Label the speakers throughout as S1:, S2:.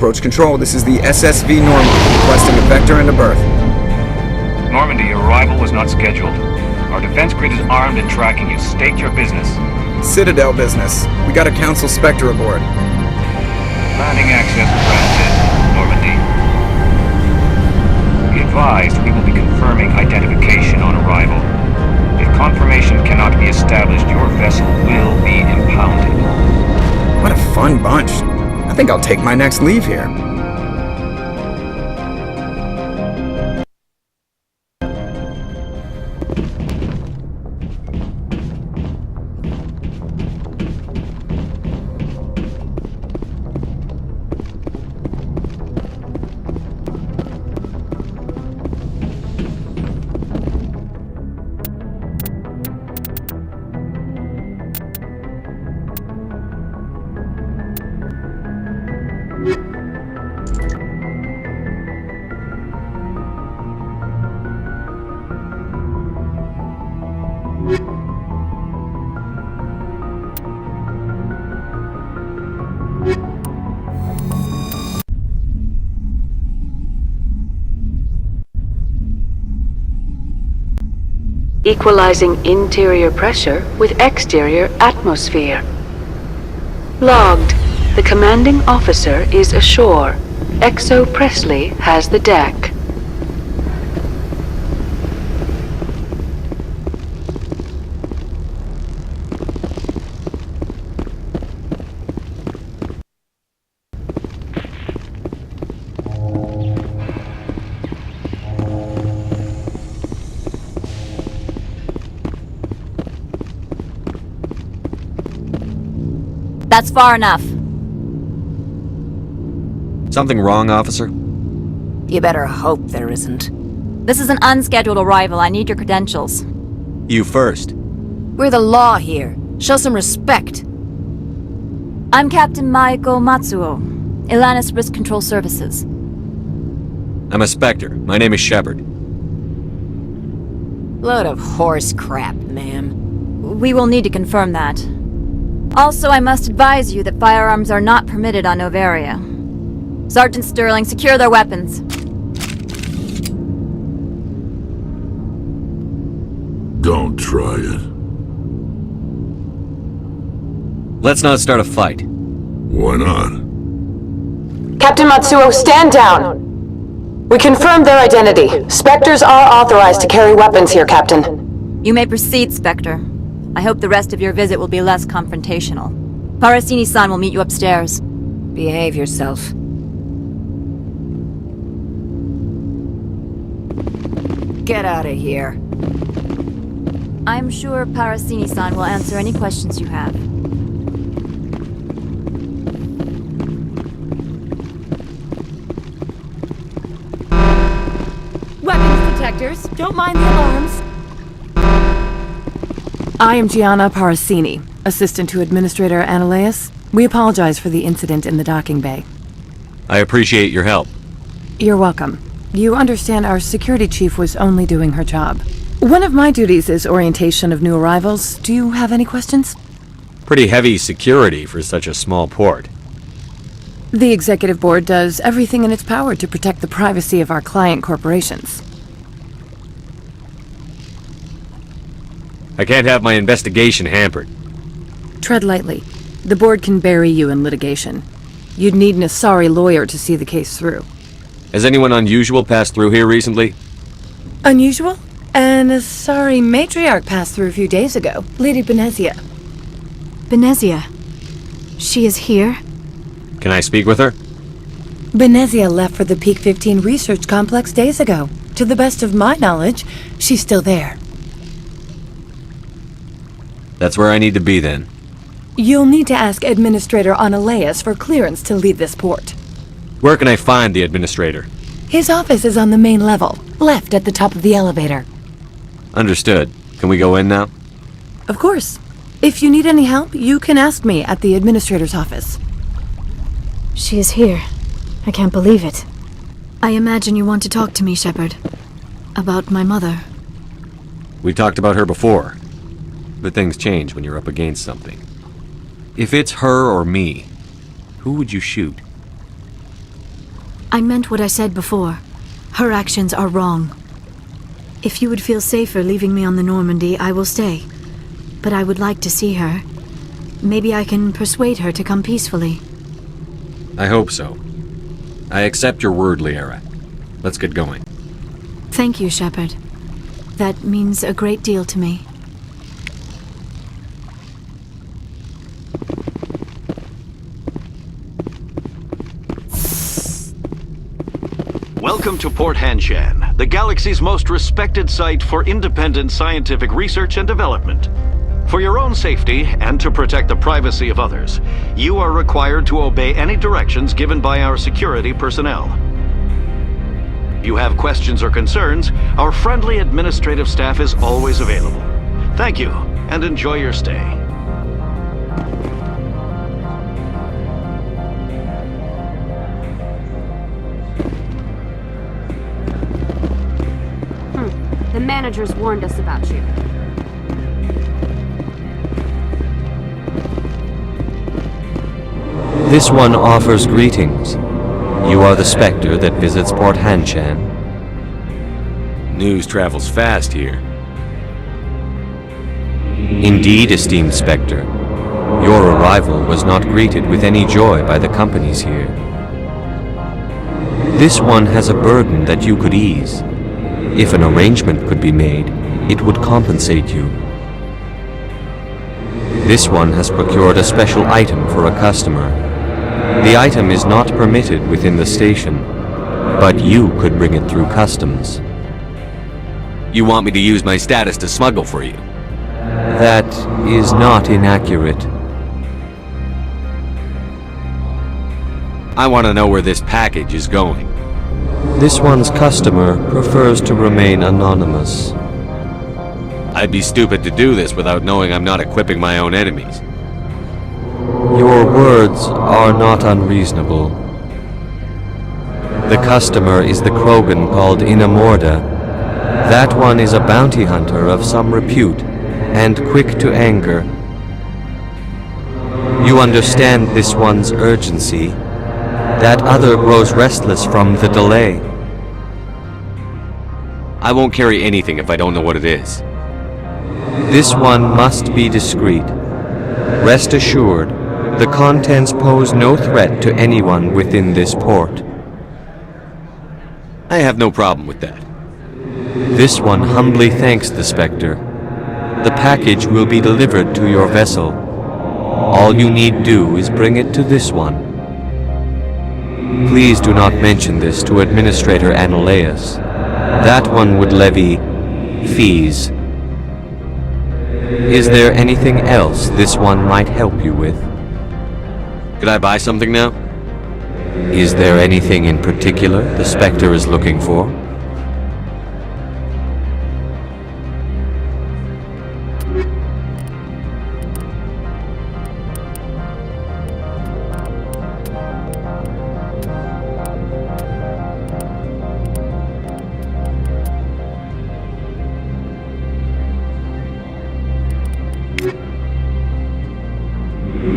S1: Approach control, this is the SSV Normandy, requesting a vector and a berth.
S2: Normandy, your arrival was not scheduled. Our defense grid is armed and tracking you. State your business.
S1: Citadel business. We got a Council Spectre aboard.
S2: Landing access granted, Normandy. Be advised, we will be confirming identification on arrival. If confirmation cannot be established, your vessel will be impounded.
S1: What a fun bunch. I think I'll take my next leave here.
S3: Equalizing interior pressure with exterior atmosphere. Logged. The commanding officer is ashore. Exo Presley has the deck.
S4: That's far enough.
S5: Something wrong, officer?
S6: You better hope there isn't.
S4: This is an unscheduled arrival. I need your credentials.
S5: You first.
S6: We're the law here. Show some respect.
S4: I'm Captain Maiko Matsuo, Ilanis Risk Control Services.
S5: I'm a Spectre. My name is Shepard.
S6: Load of horse crap, ma'am.
S4: We will need to confirm that. Also, I must advise you that firearms are not permitted on Novaria. Sergeant Sterling, secure their weapons.
S7: Don't try it.
S5: Let's not start a fight.
S7: Why not?
S8: Captain Matsuo, stand down! We confirmed their identity. Spectres are authorized to carry weapons here, Captain.
S4: You may proceed, Spectre. I hope the rest of your visit will be less confrontational. Parasini-san will meet you upstairs.
S6: Behave yourself. Get out of here.
S4: I'm sure Parasini-san will answer any questions you have.
S9: Weapons detectors, don't mind the alarms. I am Gianna Parasini, assistant to Administrator Ananias. We apologize for the incident in the docking bay.
S5: I appreciate your help.
S9: You're welcome. You understand our security chief was only doing her job. One of my duties is orientation of new arrivals. Do you have any questions?
S5: Pretty heavy security for such a small port.
S9: The executive board does everything in its power to protect the privacy of our client corporations.
S5: I can't have my investigation hampered.
S9: Tread lightly. The board can bury you in litigation. You'd need an Asari lawyer to see the case through.
S5: Has anyone unusual passed through here recently?
S9: Unusual? An Asari matriarch passed through a few days ago. Lady Benezia.
S10: Benezia? She is here?
S5: Can I speak with her?
S9: Benezia left for the Peak 15 research complex days ago. To the best of my knowledge, she's still there.
S5: That's where I need to be then.
S9: You'll need to ask Administrator Ananias for clearance to leave this port.
S5: Where can I find the administrator?
S9: His office is on the main level, left at the top of the elevator.
S5: Understood. Can we go in now?
S9: Of course. If you need any help, you can ask me at the administrator's office.
S10: She is here. I can't believe it. I imagine you want to talk to me, Shepard. About my mother.
S5: We talked about her before. But things change when you're up against something. If it's her or me, who would you shoot?
S10: I meant what I said before. Her actions are wrong. If you would feel safer leaving me on the Normandy, I will stay. But I would like to see her. Maybe I can persuade her to come peacefully.
S5: I hope so. I accept your word, Liara. Let's get going.
S10: Thank you, Shepard. That means a great deal to me.
S11: Welcome to Port Hanshan, the galaxy's most respected site for independent scientific research and development. For your own safety, and to protect the privacy of others, you are required to obey any directions given by our security personnel. If you have questions or concerns, our friendly administrative staff is always available. Thank you, and enjoy your stay.
S12: The managers warned us about you.
S13: This one offers greetings. You are the Spectre that visits Port Hanshan.
S5: News travels fast here.
S13: Indeed, esteemed Spectre. Your arrival was not greeted with any joy by the companies here. This one has a burden that you could ease. If an arrangement could be made, it would compensate you. This one has procured a special item for a customer. The item is not permitted within the station, but you could bring it through customs.
S5: You want me to use my status to smuggle for you?
S13: That is not inaccurate.
S5: I want to know where this package is going.
S13: This one's customer prefers to remain anonymous.
S5: I'd be stupid to do this without knowing I'm not equipping my own enemies.
S13: Your words are not unreasonable. The customer is the Krogan called Inamorda. That one is a bounty hunter of some repute, and quick to anger. You understand this one's urgency. That other grows restless from the delay.
S5: I won't carry anything if I don't know what it is.
S13: This one must be discreet. Rest assured, the contents pose no threat to anyone within this port.
S5: I have no problem with that.
S13: This one humbly thanks the Spectre. The package will be delivered to your vessel. All you need do is bring it to this one. Please do not mention this to Administrator Analaeus. That one would levy fees. Is there anything else this one might help you with?
S5: Could I buy something now?
S13: Is there anything in particular the Spectre is looking for?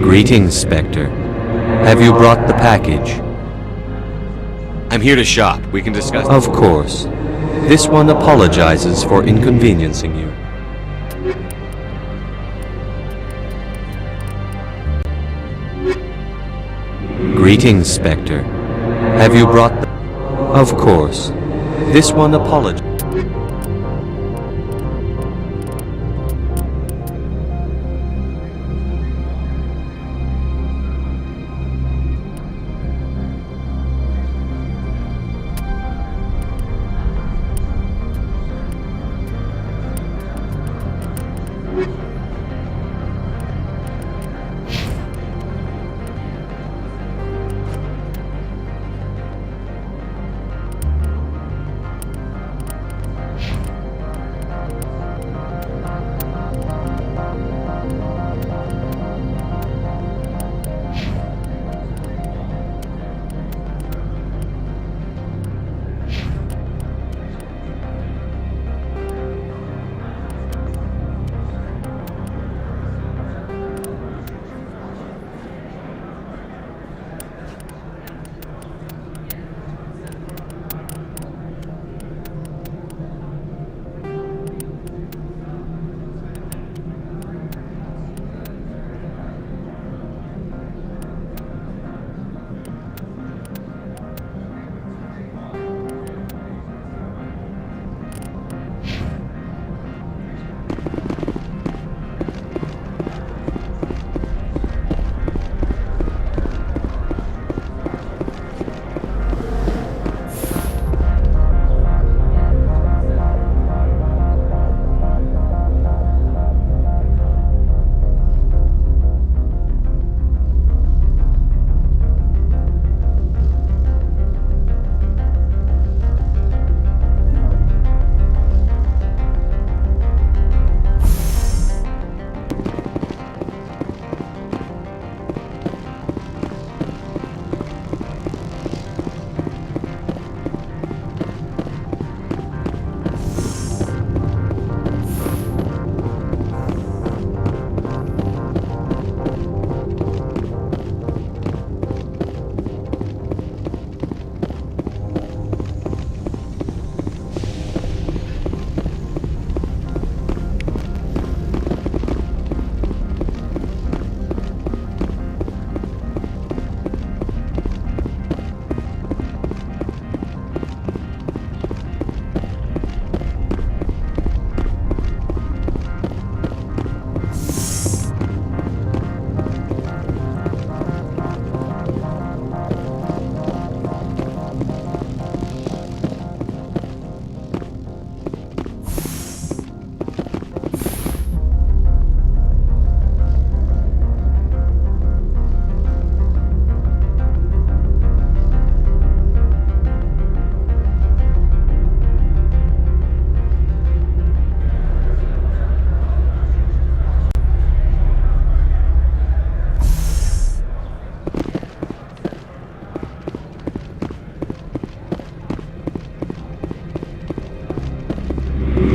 S13: Greetings, Spectre. Have you brought the package?
S5: I'm here to shop. We can discuss.
S13: Of course. This one apologizes for inconveniencing you. Greetings, Spectre. Have you brought the... Of course. This one apologizes.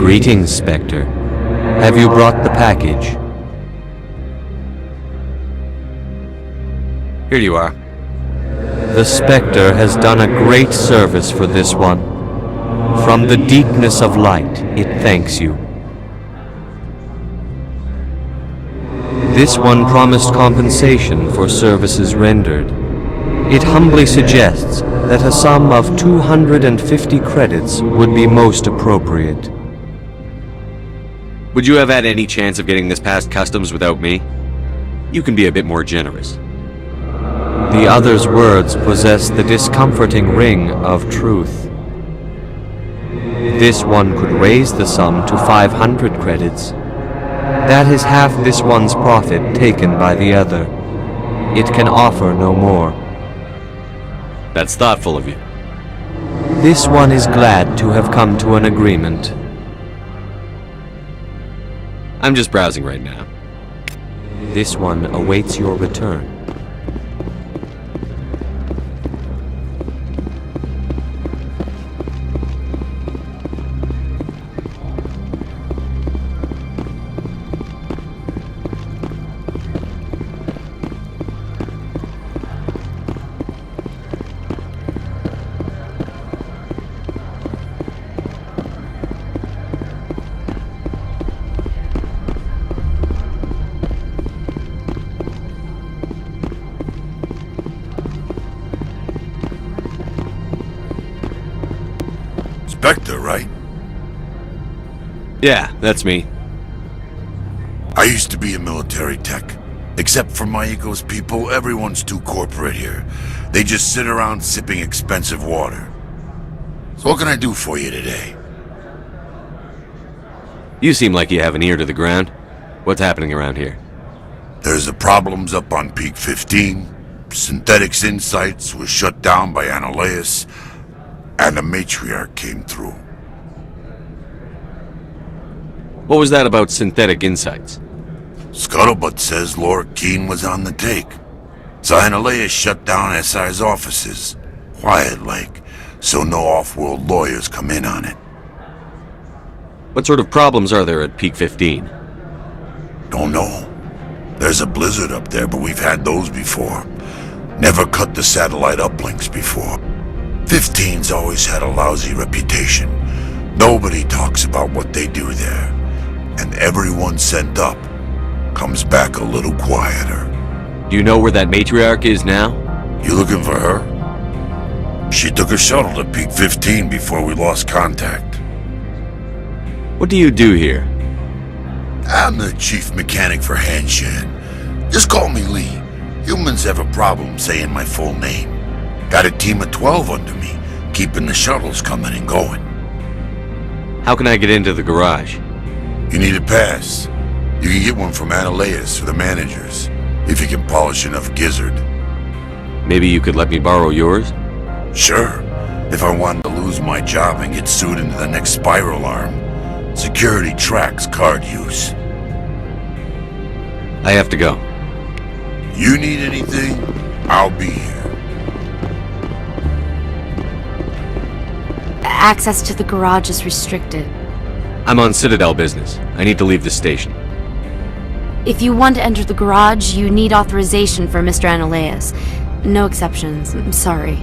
S13: Greetings, Spectre. Have you brought the package?
S5: Here you are.
S13: The Spectre has done a great service for this one. From the deepness of light, it thanks you. This one promised compensation for services rendered. It humbly suggests that a sum of 250 credits would be most appropriate.
S5: Would you have had any chance of getting this past customs without me? You can be a bit more generous.
S13: The other's words possess the discomforting ring of truth. This one could raise the sum to 500 credits. That is half this one's profit taken by the other. It can offer no more.
S5: That's thoughtful of you.
S13: This one is glad to have come to an agreement.
S5: I'm just browsing right now.
S13: This one awaits your return.
S7: Spectre, right?
S5: Yeah, that's me.
S7: I used to be a military tech. Except for Maiko's people, everyone's too corporate here. They just sit around sipping expensive water. So what can I do for you today?
S5: You seem like you have an ear to the ground. What's happening around here?
S7: There's the problems up on Peak 15. Synthetics Insights was shut down by Annihilus. And a matriarch came through.
S5: What was that about synthetic insights?
S7: Scuttlebutt says Laura Keene was on the take. So Annihilus shut down SI's offices. Quiet-like, so no off-world lawyers come in on it.
S5: What sort of problems are there at Peak 15?
S7: Don't know. There's a blizzard up there, but we've had those before. Never cut the satellite uplinks before. 15's always had a lousy reputation. Nobody talks about what they do there. And everyone sent up comes back a little quieter.
S5: Do you know where that matriarch is now?
S7: You looking for her? She took a shuttle to Peak 15 before we lost contact.
S5: What do you do here?
S7: I'm the chief mechanic for Hanshan. Just call me Lee. Humans have a problem saying my full name. Got a team of 12 under me, keeping the shuttles coming and going.
S5: How can I get into the garage?
S7: You need a pass. You can get one from Annihilus or the managers, if you can polish enough gizzard.
S5: Maybe you could let me borrow yours?
S7: Sure, if I wanted to lose my job and get sued into the next spiral arm. Security tracks card use.
S5: I have to go.
S7: You need anything, I'll be here.
S12: Access to the garage is restricted.
S5: I'm on Citadel business. I need to leave the station.
S12: If you want to enter the garage, you need authorization for Mr. Annihilus. No exceptions. I'm sorry.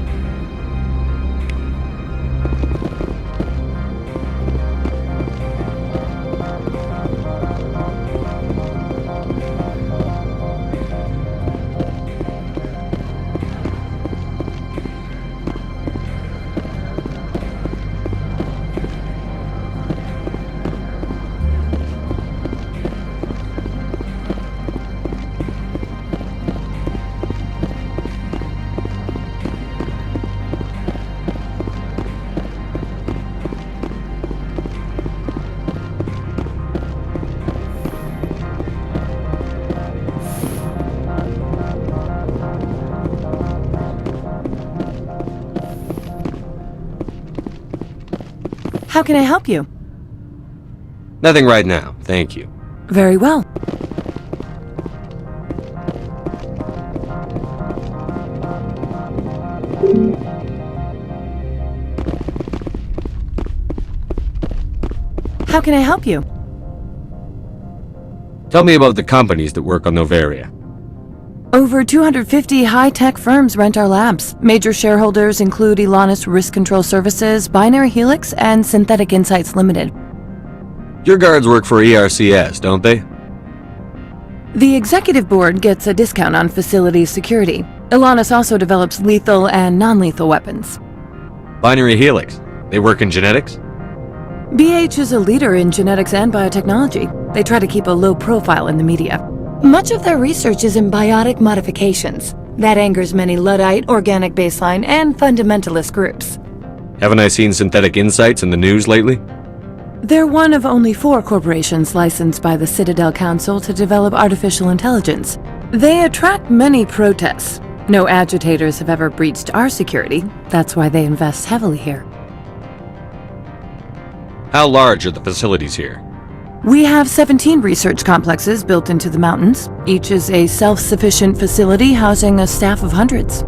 S9: How can I help you?
S5: Nothing right now, thank you.
S9: Very well. How can I help you?
S13: Tell me about the companies that work on Noveria.
S9: Over 250 high-tech firms rent our labs. Major shareholders include Elanus Risk Control Services, Binary Helix, and Synthetic Insights Limited.
S13: Your guards work for ERCS, don't they?
S9: The executive board gets a discount on facility security. Elanus also develops lethal and non-lethal weapons.
S13: Binary Helix. They work in genetics?
S9: BH is a leader in genetics and biotechnology. They try to keep a low profile in the media. Much of their research is in biotic modifications. That angers many Luddite, organic baseline, and fundamentalist groups.
S13: Haven't I seen Synthetic Insights in the news lately?
S9: They're one of only 4 corporations licensed by the Citadel Council to develop artificial intelligence. They attract many protests. No agitators have ever breached our security. That's why they invest heavily here.
S13: How large are the facilities here?
S9: We have 17 research complexes built into the mountains. Each is a self-sufficient facility housing a staff of hundreds.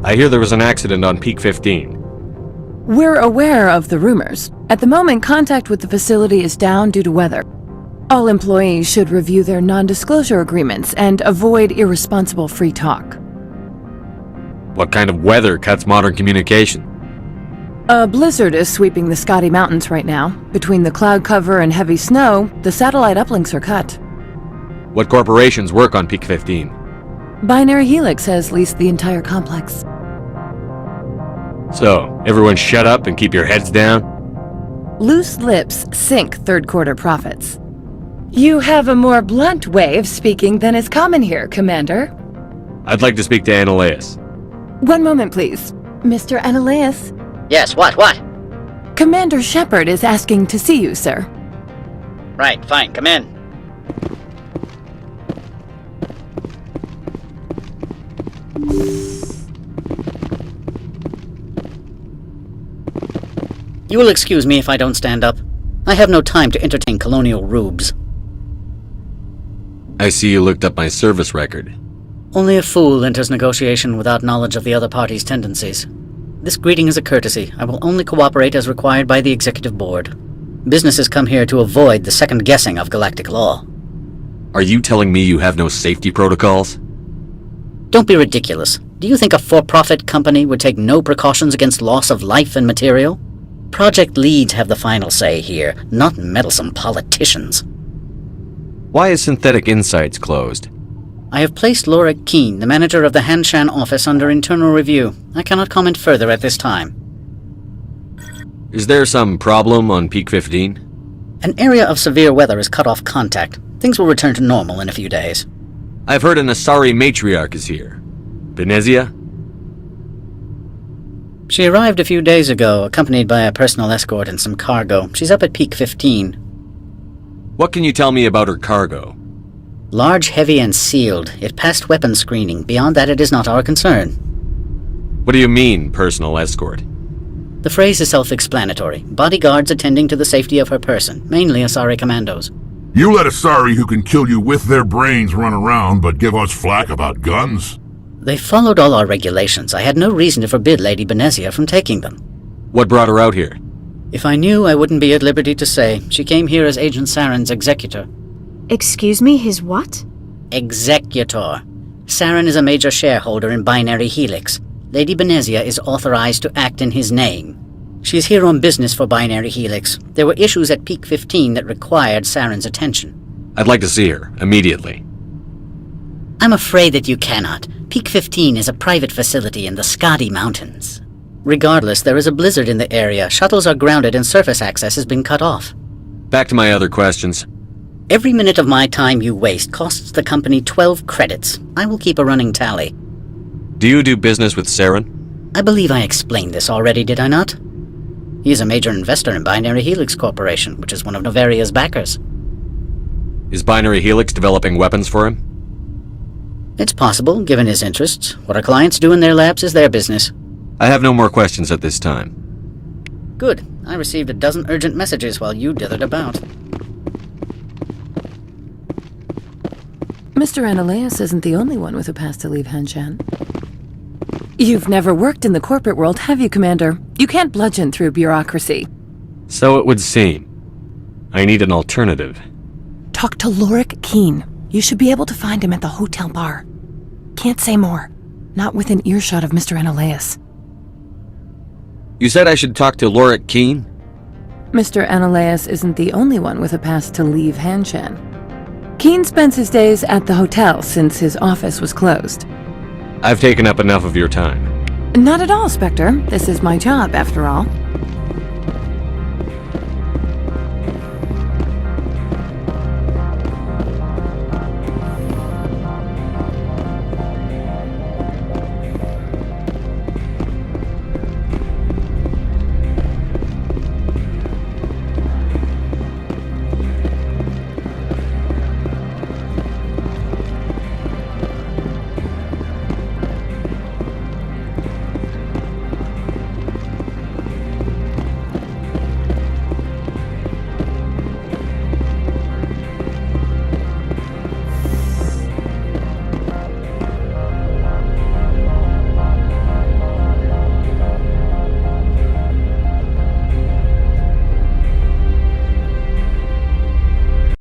S13: I hear there was an accident on Peak 15.
S9: We're aware of the rumors. At the moment, contact with the facility is down due to weather. All employees should review their non-disclosure agreements and avoid irresponsible free talk.
S13: What kind of weather cuts modern communication?
S9: A blizzard is sweeping the Scotty Mountains right now. Between the cloud cover and heavy snow, the satellite uplinks are cut.
S13: What corporations work on Peak 15?
S9: Binary Helix has leased the entire complex.
S13: So, everyone shut up and keep your heads down?
S9: Loose lips sink third-quarter profits. You have a more blunt way of speaking than is common here, Commander.
S13: I'd like to speak to Annaleus.
S9: One moment, please. Mr. Annaleus?
S14: Yes, what?
S9: Commander Shepard is asking to see you, sir.
S14: Right, fine, come in. You will excuse me if I don't stand up. I have no time to entertain colonial rubes.
S5: I see you looked up my service record.
S14: Only a fool enters negotiation without knowledge of the other party's tendencies. This greeting is a courtesy. I will only cooperate as required by the Executive Board. Businesses come here to avoid the second guessing of galactic law.
S5: Are you telling me you have no safety protocols?
S14: Don't be ridiculous. Do you think a for-profit company would take no precautions against loss of life and material? Project leads have the final say here, not meddlesome politicians.
S13: Why is Synthetic Insights closed?
S14: I have placed Laura Keene, the manager of the Hanshan office, under internal review. I cannot comment further at this time.
S5: Is there some problem on Peak 15?
S14: An area of severe weather has cut off contact. Things will return to normal in a few days.
S5: I've heard an Asari matriarch is here. Benezia?
S14: She arrived a few days ago, accompanied by a personal escort and some cargo. She's up at Peak 15.
S5: What can you tell me about her cargo?
S14: Large, heavy, and sealed. It passed weapons screening. Beyond that, it is not our concern.
S5: What do you mean, personal escort?
S14: The phrase is self-explanatory. Bodyguards attending to the safety of her person, mainly Asari commandos.
S7: You let Asari who can kill you with their brains run around, but give us flack about guns?
S14: They followed all our regulations. I had no reason to forbid Lady Benezia from taking them.
S5: What brought her out here?
S14: If I knew, I wouldn't be at liberty to say. She came here as Agent Saren's executor.
S10: Excuse me, his what?
S14: Executor. Saren is a major shareholder in Binary Helix. Lady Benezia is authorized to act in his name. She's here on business for Binary Helix. There were issues at Peak 15 that required Saren's attention.
S5: I'd like to see her, immediately.
S14: I'm afraid that you cannot. Peak 15 is a private facility in the Scotty Mountains. Regardless, there is a blizzard in the area. Shuttles are grounded and surface access has been cut off.
S5: Back to my other questions.
S14: Every minute of my time you waste costs the company 12 credits. I will keep a running tally.
S5: Do you do business with Saren?
S14: I believe I explained this already, did I not? He is a major investor in Binary Helix Corporation, which is one of Novaria's backers.
S5: Is Binary Helix developing weapons for him?
S14: It's possible, given his interests. What our clients do in their labs is their business.
S5: I have no more questions at this time.
S14: Good. I received a dozen urgent messages while you dithered about.
S9: Mr. Annaleus isn't the only one with a pass to leave Hanshan. You've never worked in the corporate world, have you, Commander? You can't bludgeon through bureaucracy.
S5: So it would seem. I need an alternative.
S9: Talk to Lorik Keene. You should be able to find him at the hotel bar. Can't say more. Not within earshot of Mr. Analaeus.
S13: You said I should talk to Lorik Keene?
S9: Mr. Analaeus isn't the only one with a pass to leave Hanshan. Keene spends his days at the hotel since his office was closed.
S5: I've taken up enough of your time.
S9: Not at all, Spectre. This is my job, after all.